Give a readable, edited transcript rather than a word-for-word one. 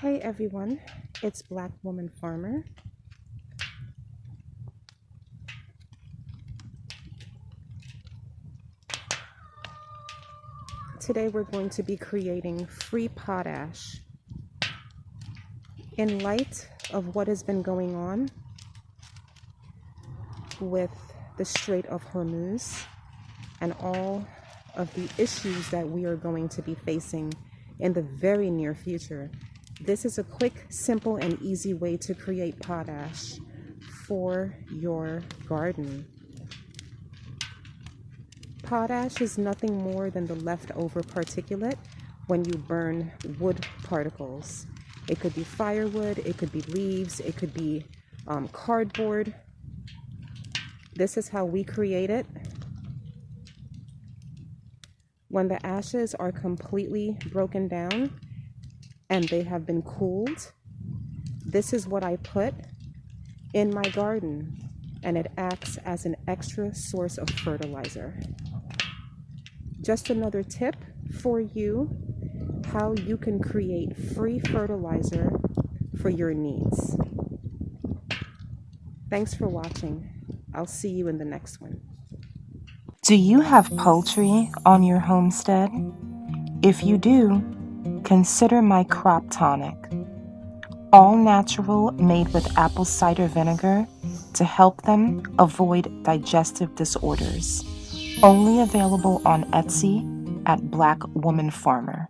Hey everyone, it's Black Woman Farmer. Today we're going to be creating free potash. In light of what has been going on with the Strait of Hormuz and all of the issues that we are going to be facing in the very near future, this is a quick, simple, and easy way to create potash for your garden. Potash is nothing more than the leftover particulate when you burn wood particles. It could be firewood, it could be leaves, it could be cardboard. This is how we create it. When the ashes are completely broken down and they have been cooled, this is what I put in my garden, and it acts as an extra source of fertilizer. Just another tip for you, how you can create free fertilizer for your needs. Thanks for watching. I'll see you in the next one. Do you have poultry on your homestead? If you do, consider my crop tonic, all natural, made with apple cider vinegar to help them avoid digestive disorders. Only available on Etsy at Black Woman Farmer.